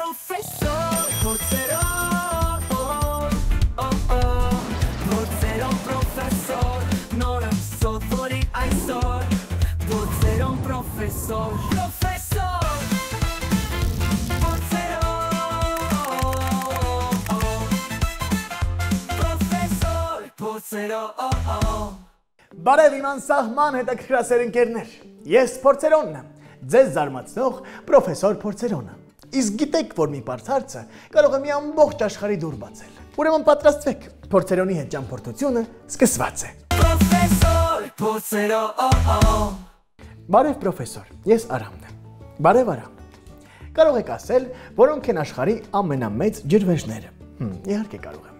Professor Porzeron, Porzeron professor, Nora sottori այսօր, Porzeron professor, Բարև իմ անսահման հետաքրքրասեր ընկերներ, ես Փորձերոնն եմ, ձեզ զարմացնող պրոֆեսոր Փորձերոնը։ Իսկ գիտեք, որ մի պարզ հարցը կարող է մի ամբողջ աշխարհի դուր բացել։ Ուրեմն պատրաստվեք, Փորձերոնի հետ ճամփորդությունը սկսված է։ Professor Porzeron. Բարև պրոֆեսոր, ես Արամն եմ։ Բարև Արամ։ Կարող եք ասել, որոնք են աշխարհի ամենամեծ ջրվեժները։ Իհարկե կարող եմ։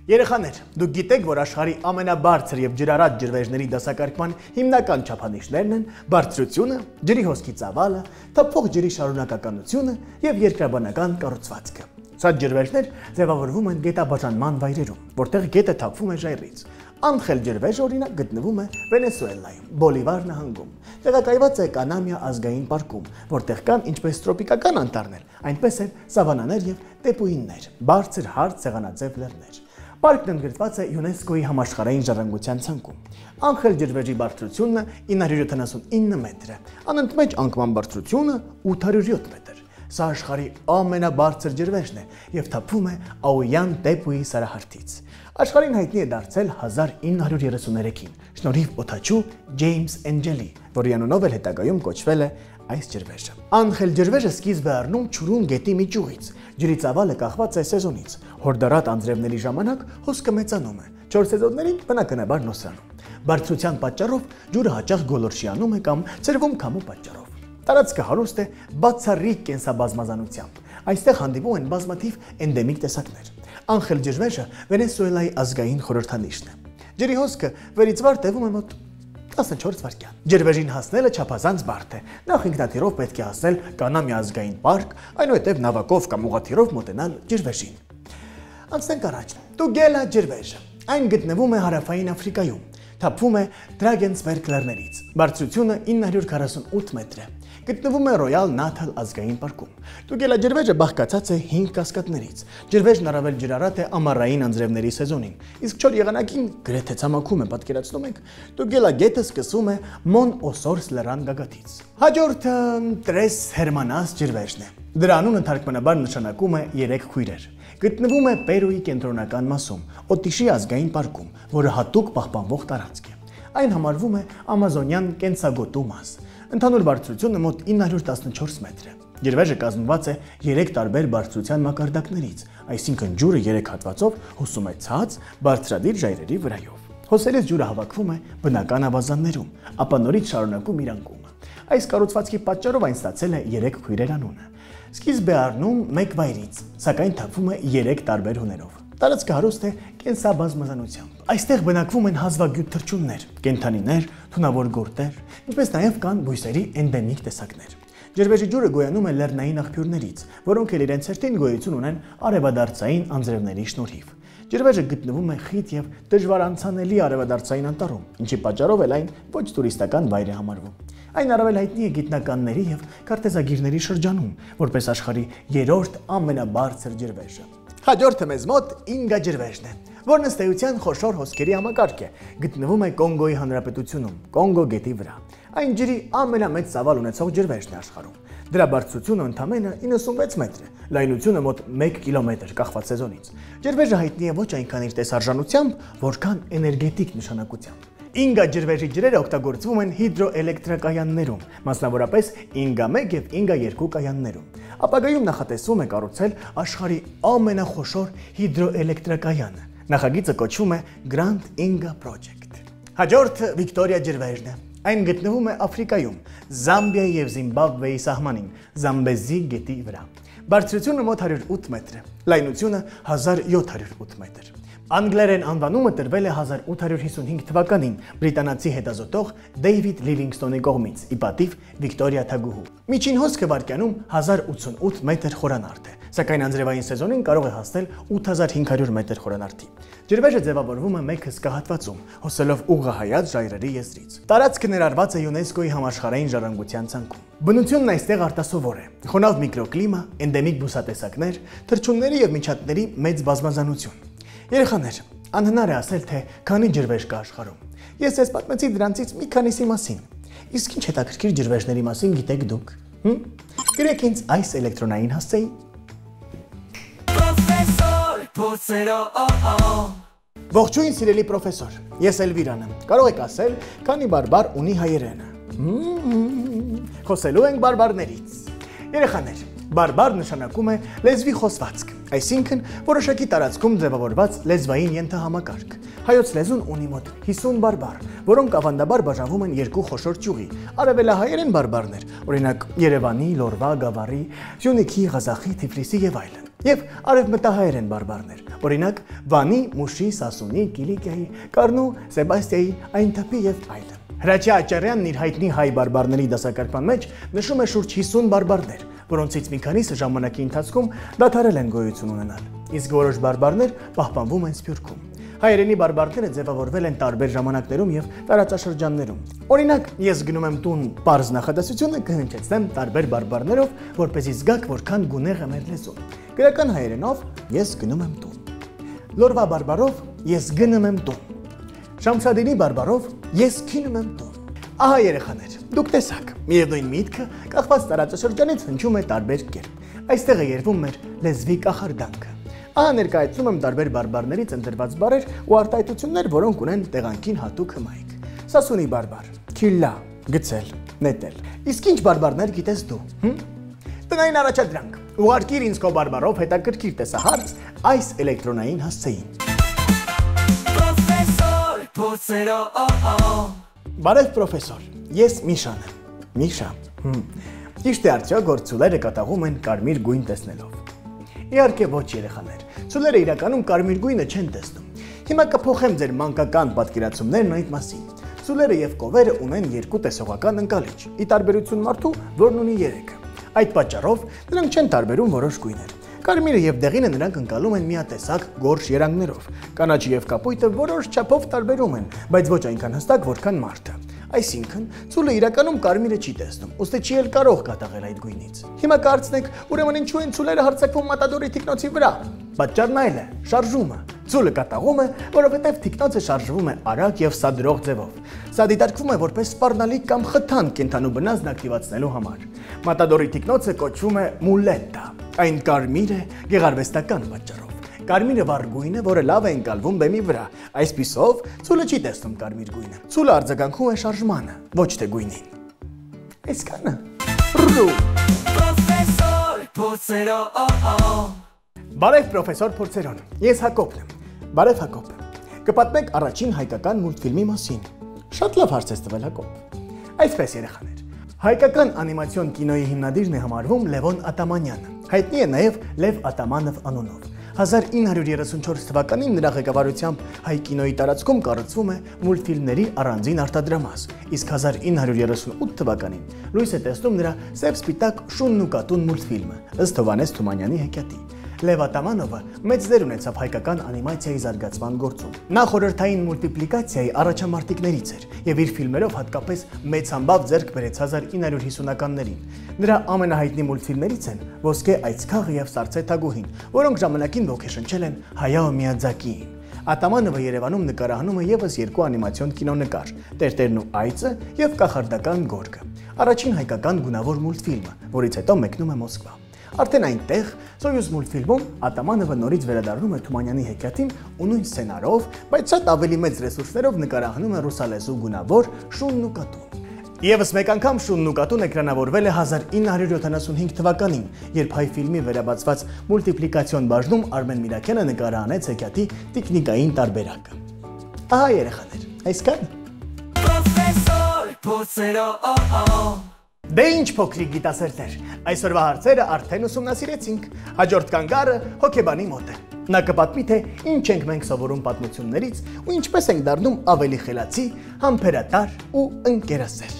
Երեխաներ, դուք գիտեք, որ աշխարհի ամենաբարձր եւ ջրառատ ջրվեժների դասակարգման հիմնական չափանիշներն են բարձրությունը, ջրի հոսքի ծավալը, թափվող ջրի շարունակականությունը եւ երկրաբանական կառուցվածքը։ Սա ջրվեժներ ձևավորվում են գետաբաժանման վայրերում, որտեղ գետը թափվում է ժայռից։ Անխել ջրվեժը օրինակ գտնվում է Վենեսուելայում, Բոլիվար նահանգում, տեղակայված է Կանամյա ազգային պարկում, որտեղ կան ինչպես տրոպիկական անտառներ, այնպես էլ սավանաներ եւ տեպուիններ, բարձր հարթ սեղանաձև լեռներ։ Պարկն ընդգրկված է ՅՈՒՆԵՍԿՕ-ի համաշխարհային ժառանգության ցանկում։ Անխել ջրվեժի բարձրությունը 979 մետր է, անընդմեջ անկման բարձրությունը 807 մետր։ Սա աշխարհի ամենաբարձր ջրվեժն է եւ թափվում է Աույան Տեպուի սարահարթից։ Աշխարհին հայտնի է դարձել 1933-ին, շնորհիվ օդաչու Ջեյմս Էնջելի, որի անունով էլ հետագայում կոչվել է այս ջրվեժը։ Անխել ջրվեժը սկիզբ է առնում Չուրուն գետի մի ճյուղից։ Ջրի ծավալը կախված է սեզոնից։ Հորդառատ անձրևների ժամանակ հոսքը մեծանում է, 4 սեզոններին բնականաբար նոսրանում։ Բարձրության պատճառով ջուրը հաճախ գոլորշիանում է կամ ցրվում քամու պատճառով։ Տարածքը հարուստ է բացառիկ կենսաբազմազանությամբ։ Այստեղ հանդիպում են բազմաթիվ էնդեմիկ տեսակներ։ Անխել ջրվեժը Վենեսուելայի ազգային խորհրդանիշն է։ Ջրի հոսքը վերից վար տևում է մոտ 14 վայրկյան։ Ջրվեժին հասնելը չափազանց բարդ է։ Նախ ինքնաթիռով պետք է հասնել Կանամյա ազգային պարկ, այնուհետև նավակով կամ ուղղաթիռով մոտենալ ջրվեժին։ Անցնենք առաջ։ Տուգելա ջրվեժը։ Այն գտնվում է հարավային Աֆրիկայում։ Թափվում է Դրագենսբերգ լեռներից։ Բարձրությունը 948 մետր է։ Գտնվում է Ռոյալ Նաթալ ազգային պարկում։ Տուգելա ջրվեժը բաղկացած է 5 կասկադներից։ Ջրվեժն առավել ջրառատ է ամառային անձրևների սեզոնին, իսկ չոր եղանակին գրեթե ցամաքում է, պատկերացնում եք։ Տուգելա գետը սկսվում է Մոն Օսորս լեռան գագաթից։ Հաջորդը Տրես Հերմանաս ջրվեժն է։ Դրա անունը թարգմանաբար նշանակում է 3 քույրեր։ Գտնվում է Պերուի կենտրոնական մասում, Օտիշի ազգային պարկում, որը հատուկ պահպանվող տարածք է։ Այն համարվում է ամազոնյան կենսագոտու մաս։ Ընդհանուր բարձրությունը մոտ 914 մետր է։ Ջրվեժը կազմված է 3 տարբեր բարձրության մակարդակներից, այսինքն ջուրը 3 հատվածով հոսում է ցած, բարձրադիր ժայռերի վրայով։ Հոսելից ջուրը հավաքվում է բնական ավազաններում, ապա նորից շարունակում իր անկումը։ Այս կառուցվածքի պատճառով այն ստացել է 3 քույրեր անունը։ Սկիզբ է առնում 1 վայրից, սակայն թափվում է 3 տարբեր հուներով։ Տարածքը հարուստ է կենսաբազմազանությամբ։ Այստեղ բնակվում են հազվագյուտ թռչուններ, կենդանիներ, թունավոր գորտեր, ինչպես նաև կան բույսերի էնդեմիկ տեսակներ։ Ջրվեժի ջուրը գոյանում է լեռնային աղբյուրներից, որոնք էլ իրենց հերթին գոյություն ունեն արևադարձային անձրևների շնորհիվ։ Ջրվեժը գտնվում է խիտ եւ դժվար անցանելի արևադարձային անտառում, ինչի պատճառով էլ այն ոչ տուրիստական վայր է համարվում։ Այն առավել հայտնի է գիտնականների եւ քարտեզագիրների շրջանում, որպես աշխարհի 3-րդ ամենաբարձր ջրվեժը։ Հաջորդը մեզ մոտ Ինգա ջրվեժն է, որն ըստ էության խոշոր հոսքերի համակարգ է, գտնվում է Կոնգոյի հանրապետությունում, Կոնգո գետի վրա։ Այն ջրի ամենամեծ ծավալ ունեցող ջրվեժն է աշխարհում։ Դրա բարձրությունը ընդամենը 96 մետր է, լայնությունը մոտ 1 կիլոմետր կախված սեզոնից։ Ջրվեժը հայտնի է ոչ այնքան իր տեսարժանությամբ, որքան էներգետիկ նշանակությամբ։ Ինգա ջրվեժի ջրերը օգտագործվում են հիդրոէլեկտրակայաններում, մասնավորապես Ինգա 1 եւ Ինգա 2 կայաններում։ Ապագայում նախատեսվում է կառուցել աշխարհի ամենախոշոր հիդրոէլեկտրակայանը։ Նախագիծը կոչվում է Grand Inga Project։ Հաջորդը Վիկտորիա ջրվեժն է։ Այն գտնվում է Աֆրիկայում, Զամբիայի եւ Զիմբաբվեի սահմանին, Զամբեզի գետի վրա։ Բարձրությունը մոտ 108 մետր է, լայնությունը 1708 մետր։ Անգլերեն անվանումը տրվել է 1855 թվականին բրիտանացի հետազոտող Դեյվիդ Լիվինգստոնի կողմից, ի պատիվ Վիկտորիա թագուհու։ Միջին հոսքը վայրկյանում 1088 մետր խորանարդ է, Սակայն անձրևային սեզոնին կարող է հասնել 8500 մետր խորանարդի։ Ջրվեժը ձևավորվում է մեկ հսկահատվածում, հոսելով ուղղահայաց ժայռերի եզրից։ Տարածքը ներառված է ՅՈՒՆԵՍԿՕ-ի համաշխարհային ժառանգության ցանկում։ Բնությունն այստեղ արտասովոր է։ Խոնավ միկրոկլիմա, էնդեմիկ բուսատեսակներ, թռչունների եւ միջատների մեծ բազմազանություն։ Երեխաներ, անհնար է ասել, թե քանի ջրվեժ կա աշխարհում։ Ես ձեզ պատմեցի դրանցից մի քանիսի մասին։ Իսկ ինչ հետաքրքիր ջրվեժների մասին գիտեք դուք։ Գրեք ինձ այս էլեկտրոնային հասցեին։ Պրոֆեսոր Փոցերո Ողջույն սիրելի պրոֆեսոր, ես Էլվիրան եմ։ Կարող եք ասել, քանի բարբար ունի հայերենը։ Խոսելու ենք բարբարներից։ Երեխաներ, բարբար նշանակում է լեզվի խոսվածք, այսինքն որոշակի տարածքում ձևավորված լեզվային ենթահամակարգ։ Հայոց լեզուն ունի մոտ 50 բարբար, որոնք ավանդաբար բաժանվում են երկու խոշոր ճյուղի՝ արևելահայերեն բարբարներ, օրինակ Երևանի, Լորվա, Գավառի, Սյունիքի, Ղազախի, Թիֆլիսի եւ այլն, եւ արևմտահայերեն բարբարներ, օրինակ Վանի, Մուշի, Սասունի, Կիլիկիայի, Կառնու, Սեբաստիայի, Այնթապի եւ այլն։ Հրաչյա Աճարյանն իր հայտնի հայ բարբարների դասակարգման մեջ նշում է շուրջ 50 բարբարներ, որոնցից մի քանիսը ժամանակի ընթացքում դադարել են գոյություն ունենալ, իսկ որոշ բարբարներ պահպանվում են Սփյուռքում։ Հայերենի բարբարները ձևավորվել են տարբեր ժամանակներում եւ տարածաշրջաններում։ Օրինակ, ես գնում եմ տուն պարզ նախադասությունը կհնչեցնեմ տարբեր բարբարներով, որպեսզի զգաք որքան գունեղ է մեր լեզուն։ Գրական հայերենով ես գնում եմ տուն։ Լորվա բարբարով ես գնում եմ տուն։ Շամշադինի բարբարով ես քինում եմ տուն։ Ահա երեխաներ, դուք տեսաք, միևնույն միտքը կախված տարածաշրջանից հնչում է տարբեր կերպ։ Այստեղ է երևում մեր լեզվի կախարդանքը։ Ահա ներկայացնում եմ տարբեր բարբարներից ընտրված բառեր ու արտահայտություններ, որոնք ունեն տեղանքին հատուկ հմայք։ Սասունի բարբար, քիլլա, գցել, նետել։ Իսկ ինչ բարբարներ գիտես դու, Տնային առաջադրանք։ Ուղարկիր ինձ քո բարբարով հետաքրքիր տեսահարց այս էլեկտրոնային հասցեին։ Պրոֆեսոր Փոցերո Բարև պրոֆեսոր, ես Միշան եմ։ Միշա։ Ճիշտ է արդյոք, որ ցուլերը կատաղում են կարմիր գույն տեսնելով։ Իհարկե ոչ երեխաներ, ցուլերը իրականում կարմիր գույնը չեն տեսնում։ Հիմա կփոխեմ ձեր մանկական պատկերացումներն այդ մասին։ Ցուլերը եւ կովերը ունեն երկու տեսողական ընկալիչ, ի տարբերություն մարդու, որն ունի 3։ Այդ պատճառով նրանք չեն տարբերում որոշ գույներ։ Կարմիրը եւ դեղինը նրանք ընկալում են միատեսակ գորշ երանգներով։ Կանաչը եւ կապույտը որոշ չափով տարբերում են, բայց ոչ այնքան հստակ, որքան մարդը։ Այսինքն, ցուլը իրականում կարմիրը չի տեսնում, ուստի չի էլ կարող կատաղել այդ գույնից։ Հիմա կարծնեք, ուրեմն ինչու են ցուլերը հարձակվում մատադորի թիկնոցի վրա։ Պատճառն այլ է՝ շարժումը։ Ցուլը կատաղում է, որովհետև թիկնոցը շարժվում է արագ եւ սադրող ձևով։ Սա դիտարկվում է որպես սպառնալիք կամ խթան կենդանու բնազդն ակտիվացնելու համար։ Մատադորի թիկնոցը կոչվում է մուլետա։ Այն կարմիր է գեղարվեստական պատճառով։ Կարմիրը վառ գույն է, որը լավ է ընկալվում բեմի վրա։ Այսպիսով, ցուլը չի տեսնում կարմիր գույնը։ Ցուլը արձագանքում է շարժմանը, ոչ թե գույնին։ Այսքանը։ Պրոֆեսոր Փոցերո Բարև պրոֆեսոր Փոցերոն։ Ես Հակոբն եմ։ Բարև Հակոբ։ Կպատմեք առաջին հայկական մուլտֆիլմի մասին։ Շատ լավ հարց ես տվել Հակոբ։ Այսպես երեխաներ, հայկական անիմացիոն կինոյի հիմնադիրն է համարվում Լևոն Ատամանյանը։ Հայտնի է նաև Լև Ատամանով անունով։ 1934 թվականին նրա ղեկավարությամբ հայ կինոյի տարածքում կառուցվում է մուլտֆիլմների առանձին արտադրամաս, իսկ 1938 թվականին լույս է տեսնում նրա «Սև սպիտակ շունն ու կատուն» մուլտֆիլմը, ըստ Հովհաննես Թումանյանի հեքիաթի։ Լև Ատամանովը մեծ դեր ունեցավ հայկական անիմացիայի զարգացման գործում։ Նա խորհրդային մուլտիպլիկացիայի առաջամարտիկներից էր եւ իր ֆիլմերով հատկապես մեծ համբավ ձեռք բերեց 1950-ականներին։ Նրա ամենահայտնի մուլտֆիլմերից են Ոսկե այծքաղը եւ Սառցե թագուհին, որոնք ժամանակին ոգեշնչել են Հայայո Միядզակիին։ Ատամանովը Երևանում նկարահանում է եւս երկու անիմացիոն կինոնկար՝ Տերտերն ու այծը եւ Կախարդական գորգը։ Առաջին հայկական գունավոր մուլտֆիլմը, որից հետո մեկնում է Մոսկվա։ Արդեն այնտեղ Սոյուզ մուլտֆիլմում Ատամանովը նորից վերադառնում է Թումանյանի հեքիաթին ու նույն սցենարով, բայց շատ ավելի մեծ ռեսուրսներով նկարահանում է ռուսալեզու գունավոր Շունն ու կատուն։ Եվս մեկ անգամ Շունն ու կատուն էկրանավորվել է 1975 թվականին, երբ հայ ֆիլմի վերաբացված մուլտիպլիկացիոն բաժնում Արմեն Միրաքյանը նկարահանեց հեքիաթի տիկնիկային տարբերակը։ Ահա երեխաներ, այսքանը։ Պրոֆեսոր Փոցերո Դե ինչ փոքրիկ գիտասերներ, այսօրվա հարցերը արդեն ուսումնասիրեցինք, հաջորդ կանգառը հոգեբանի մոտ է։ Նա կպատմի, թե ինչ ենք մենք սովորում պատմություններից ու ինչպես ենք դառնում ավելի խելացի, համբերատար ու ընկերասեր։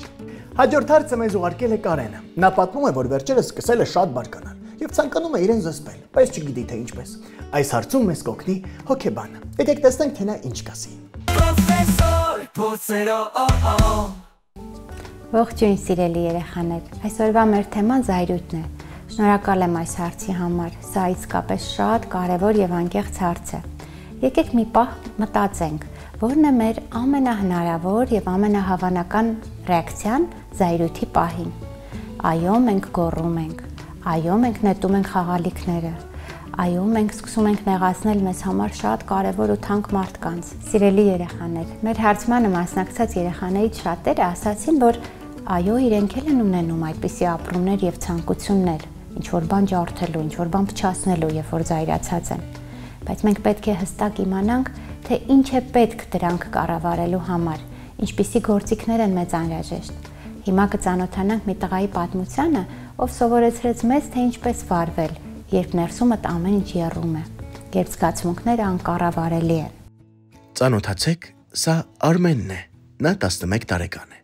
Հաջորդ հարցը մեզ ուղարկել է Կարենը։ Նա պատմում է, որ վերջերս սկսել է շատ բարկանալ։ եւ ցանկանում է իրեն զսպել, բայց չգիտի թե ինչպես։ Այս հարցում մեզ կօգնի հոգեբանը։ Եկեք տեսնենք թե նա ինչ կասի։ Պրոֆեսոր Փոցերով Ողջույն սիրելի երեխաներ, այսօրվա մեր թեման զայրույթն է։ Շնորհակալ եմ այս հարցի համար, սա իսկապես շատ կարևոր եւ անկեղծ հարց է։ Եկեք մի պահ մտածենք, որն է մեր ամենահնարավոր եւ ամենահավանական ռեակցիան զայրույթի պահին։ Այո, մենք գոռում ենք, այո, մենք նետում ենք խաղալիքները, այո, մենք սկսում ենք նեղացնել մեզ համար շատ կարևոր ու թանկ մարդկանց։ Սիրելի երեխաներ, մեր հարցմանը մասնակցած երեխաներից շատերը ասացին, որ այո, իրենք էլ են ունենում այդպիսի ապրումներ եւ ցանկություններ, ինչ որ բան ջարդելու, ինչ որ բան փչացնելու, երբ որ զայրացած են։ Բայց մենք պետք է հստակ իմանանք, թե ինչ է պետք դրանք կառավարելու համար, ինչպիսի գործիքներ են մեզ անհրաժեշտ։ Հիմա կծանոթանանք մի տղայի պատմությանը, ով սովորեցրեց մեզ, թե ինչպես վարվել, երբ ներսումդ ամեն ինչ եռում է, երբ զգացմունքները անկառավարելի են։ Ծանոթացեք, սա Արմենն է, նա 11 տարեկան է։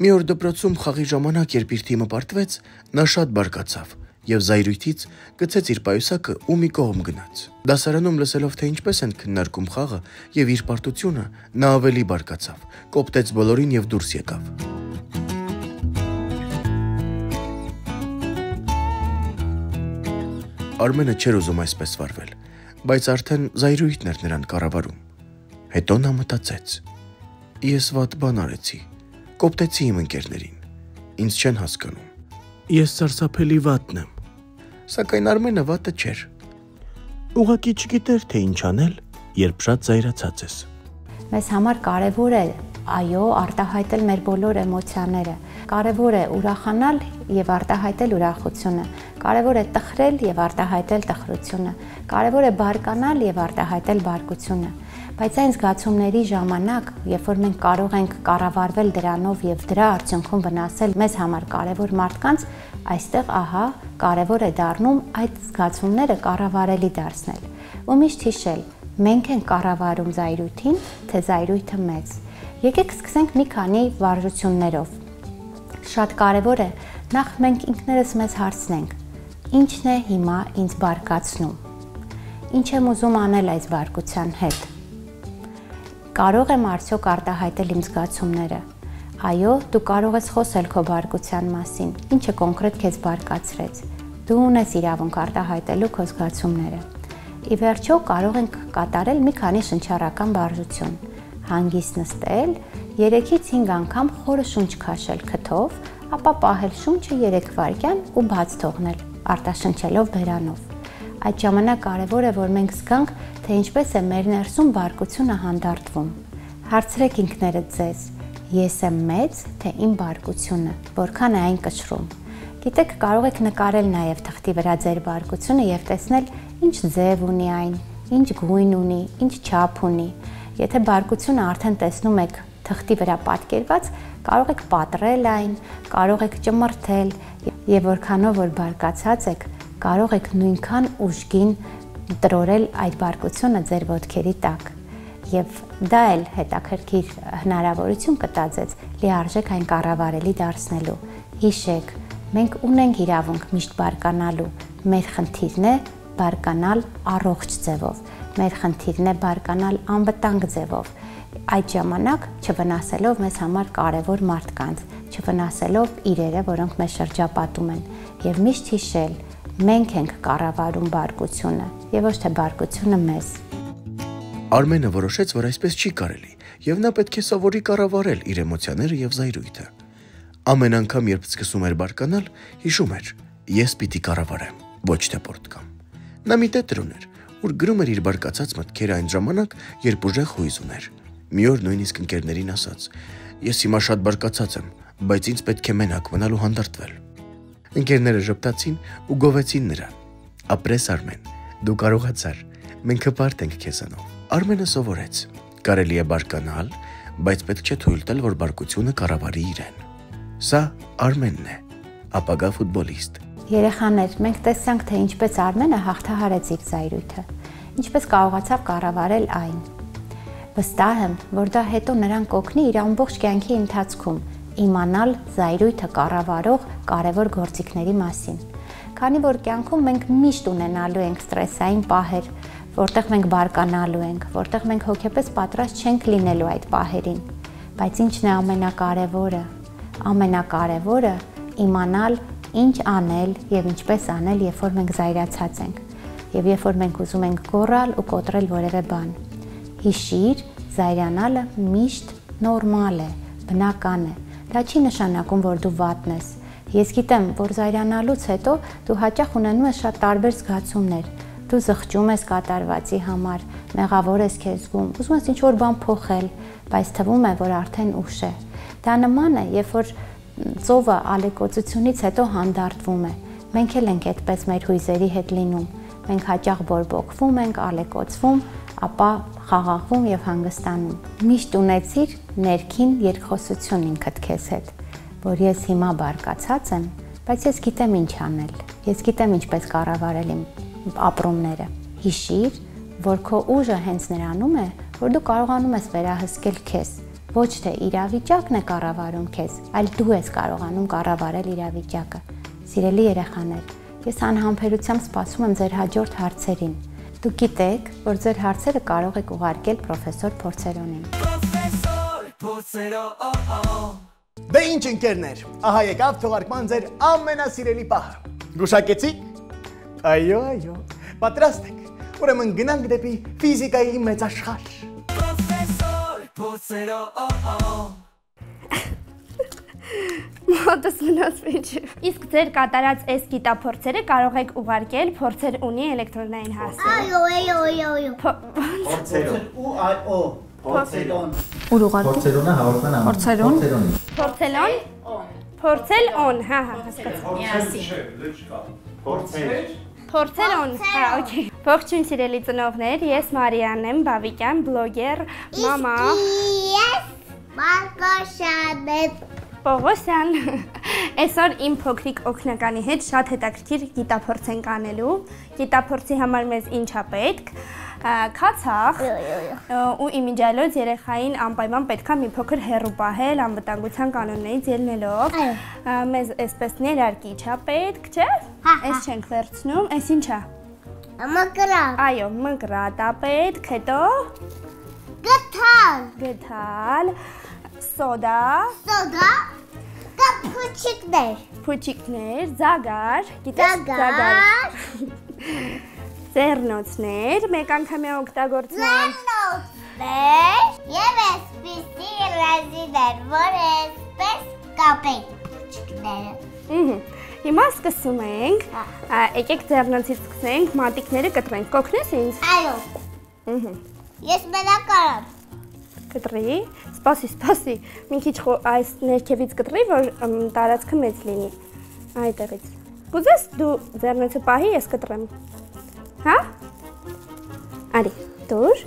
Մի օր դպրոցում խաղի ժամանակ, երբ իր թիմը պարտվեց, նա շատ բարկացավ եւ զայրույթից գցեց իր պայուսակը ու մի կողմ գնաց։ Դասարանում լսելով, թե ինչպես են քննարկում խաղը եւ իր պարտությունը, նա ավելի բարկացավ, կոպտեց բոլորին եւ դուրս եկավ։ Արմենը չէր ուզում այսպես վարվել, բայց արդեն զայրույթն էր նրան կառավարում։ Հետո նա մտածեց. ես վատ բան արեցի, կոպտեցի իմ ընկերներին, ինձ չեն հասկանում, ես սարսափելի վատն եմ։ Սակայն Արմենը վատը չէր։ Ուղղակի չգիտեր, թե ինչ անել, երբ շատ զայրացած ես։ Մեզ համար կարևոր է, այո, արտահայտել մեր բոլոր էմոցիաները։ Կարևոր է ուրախանալ եւ արտահայտել ուրախությունը։ Կարևոր է տխրել եւ արտահայտել տխրությունը։ Կարևոր է բարկանալ եւ արտահայտել բարկությունը։ Բայց այն զգացումների ժամանակ, երբ որ մենք կարող ենք կառավարվել դրանով եւ դրա արդյունքում վնասել մեզ համար կարևոր մարդկանց, այստեղ ահա կարևոր է դառնում այդ զգացումները կառավարելի դարձնել։ Ու միշտ հիշել, մենք ենք կառավարում զայրույթին, թե զայրույթը մեզ։ Եկեք սկսենք մի քանի վարժություններով։ Շատ կարևոր է նախ մենք ինքներս մեզ հարցնենք. ինչն է հիմա ինձ բարկացնում։ Ինչ եմ ուզում անել այս բարկության հետ։ Կարող եմ արդյոք արտահայտել իմ զգացումները։ Այո, դու կարող ես խոսել քո բարկության մասին, ինչը կոնկրետ քեզ բարկացրեց։ Դու ունես իրավունք արտահայտելու քո զգացումները։ Ի վերջո կարող ենք կատարել մի քանի շնչառական վարժություն։ Հանգիստ նստել, 3-ից 5 անգամ խորը շունչ քաշել քթով, ապա պահել շունչը 3 վայրկյան ու բաց թողնել, արտաշնչելով բերանով։ Այդ ժամանակ կարևոր է, որ մենք զգանք, թե ինչպես է մեր ներսում բարկությունը հանդարտվում։ Հարցրեք ինքներդ ձեզ. ես եմ մեծ, թե իմ բարկությունը, որքան է այն կշռում։ Գիտեք, կարող եք նկարել նաև թղթի վրա ձեր բարկությունը եւ տեսնել, ինչ ձև ունի այն, ինչ գույն ունի, ինչ չափ ունի։ Եթե բարկությունը արդեն տեսնում եք թղթի վրա պատկերված, կարող եք պատռել այն, կարող եք ճմրթել եւ որքանով որ բարկացած եք, կարող եք նույնքան ուժգին տրորել այդ բարկությունը ձեր ոտքերի տակ։ Եվ դա էլ հետաքրքիր հնարավորություն կտա ձեզ լիարժեք այն կառավարելի դարձնելու։ Հիշեք, մենք ունենք իրավունք միշտ բարկանալու։ Մեր խնդիրն է բարկանալ առողջ ձևով։ Մեր խնդիրն է բարկանալ անվտանգ ձևով։ Այդ ժամանակ չվնասելով մեզ համար կարևոր մարդկանց, չվնասելով իրերը, որոնք մեզ շրջապատում են, եւ միշտ հիշել, մենք ենք կառավարում բարկությունը, եւ ոչ թե բարկությունը մեզ։ Արմենը որոշեց, որ այսպես չի կարելի, եւ նա պետք է սովորի կառավարել իր էմոցիաները եւ զայրույթը։ Ամեն անգամ, երբ սկսում էր բարկանալ, հիշում էր. ես պիտի կառավարեմ, ոչ թե պորտկամ։ Նա մի տետր ուներ, որ գրում էր իր բարկացած մտքերը այն ժամանակ, երբ ուժեղ հույզ ուներ։ Մի օր նույնիսկ ընկերներին ասաց. ես հիմա շատ բարկացած եմ, բայց ինձ պետք է մենակ մնալ ու հանդարտվել։ Ընկերները ժպտացին ու գովեցին նրան. ապրես Արմեն, դու կարողացար, մենք հպարտ ենք քեզանով։ Արմենը սովորեց. կարելի է բարկանալ, բայց պետք չէ թույլ տալ, որ բարկությունը կառավարի իրեն։ Սա Արմենն է, ապագա ֆուտբոլիստ։ Երեխաներ, մենք տեսանք, թե ինչպես Արմենը հաղթահարեց իր զայրույթը, ինչպես կարողացավ կառավարել այն։ Վստահ եմ, որ դա հետո նրան կօգնի իր ամբողջ կյանքի ընթացքում իմանալ զայրույթը կառավարող կարևոր գործիքների մասին։ Քանի որ կյանքում մենք միշտ ունենալու ենք ստրեսային պահեր, որտեղ մենք բարկանալու ենք, որտեղ մենք հոգեպես պատրաստ չենք լինելու այդ պահերին, բայց ինչն է ամենակարևորը։ Ամենակարևորը իմանալ ինչ անել եւ ինչպես անել, երբ որ մենք զայրացած ենք եւ երբ որ մենք ուզում ենք գոռալ ու կոտրել որևէ բան։ Հիշիր, զայրանալը միշտ նորմալ է, բնական է։ Դա չի նշանակում, որ դու վատն ես։ Ես գիտեմ, որ զայրանալուց հետո դու հաճախ ունենում ես շատ տարբեր զգացումներ։ Դու զղջում ես կատարվածի համար, մեղավոր ես քեզ զգում, ուզում ես ինչ-որ բան փոխել, բայց թվում է, որ արդեն ուշ է։ Դա նման է, երբ որ ծովը ալեկոծությունից հետո հանդարտվում է։ Մենք էլ ենք այդպես մեր հույզերի հետ լինում։ Մենք հաճախ բորբոքվում ենք, ալեկոծվում, ապա խաղաղվում եւ հանգստանում։ Միշտ ունեցիր ներքին երկխոսություն ինքդ քեզ հետ, որ ես հիմա բարկացած եմ, բայց ես գիտեմ ինչ անել։ Ես գիտեմ ինչպես կառավարել իմ ապրումները։ Հիշիր, որ քո ուժը հենց նրանում է, որ դու կարողանում ես վերահսկել քեզ։ Ոչ թե իրավիճակն է կառավարում քեզ, այլ դու ես կարողանում կառավարել իրավիճակը։ Սիրելի երեխաներ, ես անհամբերությամբ սպասում եմ ձեր հաջորդ հարցերին։ Դուք գիտեք, որ ձեր հարցերը կարող եք ուղարկել պրոֆեսոր Փորձերոնին։ Դե ինչ ընկերներ, ահա եկավ թողարկման ձեր ամենասիրելի պահը։ Գուշակեցիք։ Այո, պատրաստ եք։ Ուրեմն գնանք դեպի ֆիզիկայի մեծ աշխարհ։ Մոտս մնացվիչ։ Իսկ ձեր կատարած այս գիտափորձերը կարող եք ուղարկել փորձեր ունի էլեկտրոնային հասցեին։ Այո։ Փորձերոն։ Ուր ուղարկել։ Փորձերոնը հավաքվում է Փորձելոն, հա, հասկացա։ Փորձերոն, հա, օքեյ։ Ողջույն սիրելի ծնողներ, ես Մարիանն եմ, Բավիկյան, բլոգեր, մամա։ Ես Մարկոշյան եմ։ Պողոսյան։ Այսօր իմ փոքրիկ օգնականի հետ շատ հետաքրքիր գիտափորձ ենք անելու։ Գիտափորձի համար մեզ ինչ է պետք։ Քացախ ու իմիջիալոց երեխային անպայման պետք է մի փոքր հեռու պահել անվտանգության կանոններից ելնելով։ Մեզ այսպես ներարկիչ է պետք, չէ՞։ Այս չենք վերցնում, այս ինչ է։ Մկրատ։ Այո, մկրատ է պետք, հետո գթալ, սոդա, փուչիկներ, զագար, գիտես զագար։ Ձեռնոցներ, մեկ անգամյա օգտագործման։ Եվ այսպիսի ռեզիներ, որ այսպես կապենք փուչիկները։ Հիմա սկսում ենք, եկեք ձեռնոցից սկսենք, մատիկները կտրենք, կօգնես ինձ։ Այո։ Ես մենակ կարամ։ Կտրի, սպասի, մի քիչ այս ներքևից կտրի, որ տարածքը մեծ լինի, այդտեղից։ Կուզես դու ձեռնոցը պահի, ես կտրեմ։ Հա? Արի, դուր։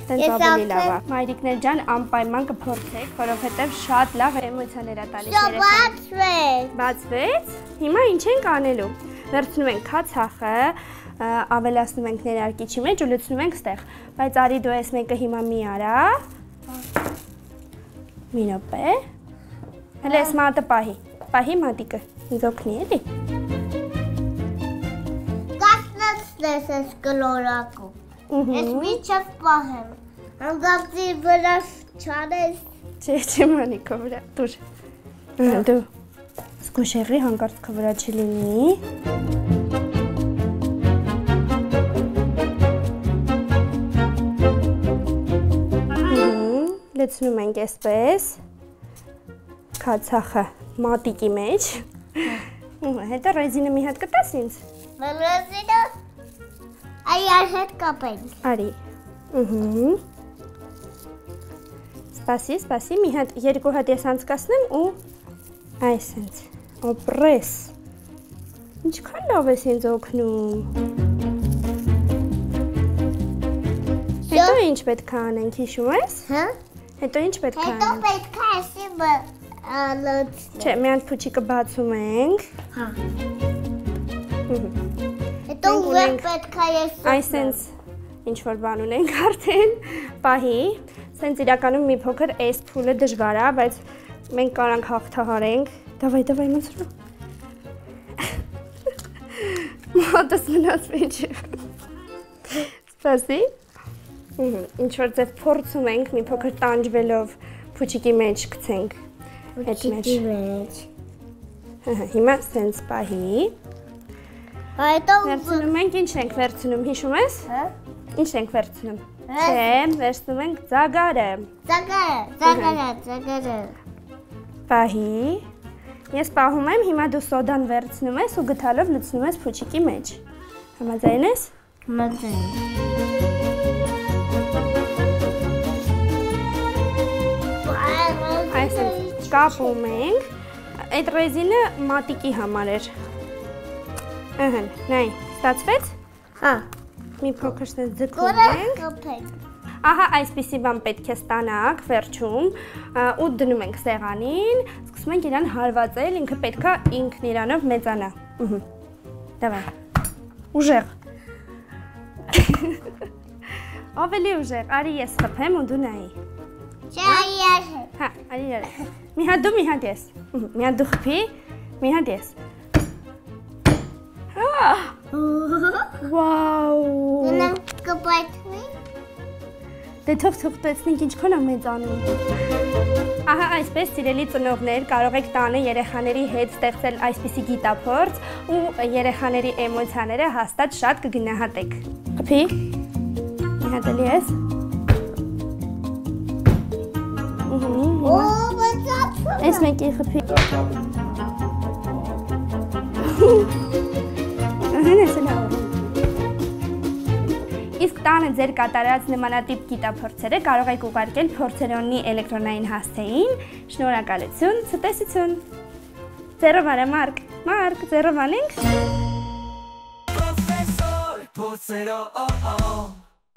Տենց ավելի լավ է։ Մայրիկներ ջան, անպայման կփորձեք, որովհետև շատ լավ էմոցիաներ է տալիս երեխային։ Բացվեց։ Հիմա ինչ ենք անելու։ Վերցնում ենք քացախը, ավելացնում ենք ներարկիչի մեջ ու լցնում ենք ստեղ։ Բայց արի դու այս մեկը հիմա մի արա։ Մի րոպե։ Հələ այս մատը պահի մատիկը։ Ինձ օգնի էլի։ Կասնացնես այս կլորակում։ Ես միջև պահեմ։ Հանգապտի վրա չանես։ Չէ, մանի քո վրա, դուր։ Դու զգուշեղի հանկարծ քո վրա չլինի։ Լցնում ենք այսպես, քացախը մատիկի մեջ, հետո ռեզինը մի հատ կտաս ինձ։ Ռեզինը այար հետ կապենք։ Արի, սպասի, մի հատ, երկու հատ ես անցկացնեմ ու այս ինձ, օպրես, ինչքան լավ ես ինձ օգնում։ Հետո ինչ պետք է անենք, հիշում ես։ Հա։ Հետո ինչ պետք է անենք։ Հետո պետք է այսի լցնենք։ Չէ, մի հատ փուչիկը բացում ենք։ Հա։ Հետո ուղեղ պետք է ես Այսենց ինչ-որ բան ունենք արդեն, պահի, սենց իրականում մի փոքր այս փուլը դժվար է, բայց մենք կարանք հաղթահարենք։ Դավայ մցրու։ Հոտս մնաց մեջը։ Սպասի։ Ինչ որ ձև փորձում ենք մի փոքր տանջվելով փուչիկի մեջ գցենք։ Փուչիկի մեջ։ Հիմա սենց պահի։ Այդո Վերցնում ենք, ինչ ենք վերցնում, հիշում ես։ Հա։ Ինչ ենք վերցնում։ Չէ, վերցնում ենք ձագարը։ Ձագարը։ Պահի։ Ես պահում եմ, հիմա դու սոդան վերցնում ես ու գթալով լցնում ես փուչիկի մեջ։ Համաձայն ես։ Համաձայն։ Այսինքն կապում ենք։ Այդ ռեզինը մատիկի համար էր։ Ահա, նայ, ստացվեց։ Հա։ Մի փոքր ձգում ենք։ Կապեք։ Ահա այսպիսի բան պետք է ստանաք վերջում ու դնում ենք սեղանին, սկսում ենք իրան հարվածել, ինքը պետքա ինքն իրանով մեծանա։ Դավայ։ Ուժեղ։ Ավելի ուժեղ, արի ես խփեմ ու դու նայի։ Չէ, ես։ Հա, արի իրար։ Մի հատ դու, մի հատ ես։ Մի հատ դու խփի, մի հատ ես։ Վաու։ Դու կպայթվի։ Դե թող տեսնենք ինչքան է մեծանում։ Ահա այսպես սիրելի ծնողներ կարող եք տանը երեխաների հետ ստեղծել այսպիսի գիտափորձ ու երեխաների էմոցիաները հաստատ շատ կգնահատեք։ Խփի։ Մի հատ էլի ես։ Օ, բացացու։ Այս մեկի խփի։ Ահա էս է լավ։ Իսկ տանը ձեր կատարած նմանատիպ գիտափորձերը կարող եք ուղարկել փորձերոնի էլեկտրոնային հասցեին։ Շնորհակալություն, ցտեսություն։ Ձերով արա Մարկ, ձերով անենք։ Պրոֆեսոր Փոցերով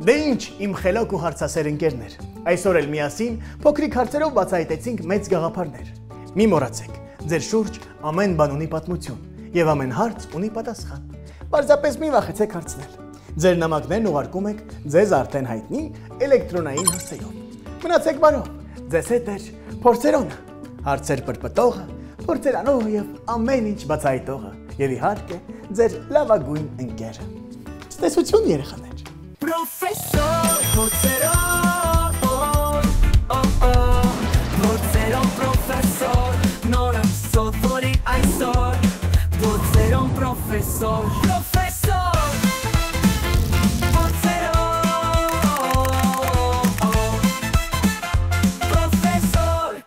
Դե ինչ, իմ խելոք ու հարցասեր ընկերներ, այսօր էլ միասին փոքրիկ հարցերով բացահայտեցինք մեծ գաղափարներ։ Մի մոռացեք, ձեր շուրջ ամեն բան ունի պատմություն եւ ամեն հարց ունի պատասխան։ Պարզապես մի վախեցեք հարցնել։ Ձեր նամակներն ուղարկում եք ձեզ արդեն հայտնի էլեկտրոնային հասցեով։ Մնացեք բարով, ձեզ հետ է Փորձերոնը, հարցեր պրպտողը, փորձերանողը եւ ամեն ինչ բացահայտողը եւ իհարկե ձեր լավագույն ընկերը։ Ցտեսություն երեխաներ։ Պրոֆեսոր Փոցերով Փոցերով պրոֆեսոր նորը սովորի այսօր Փոցերով պրոֆեսոր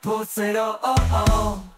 Փոցերով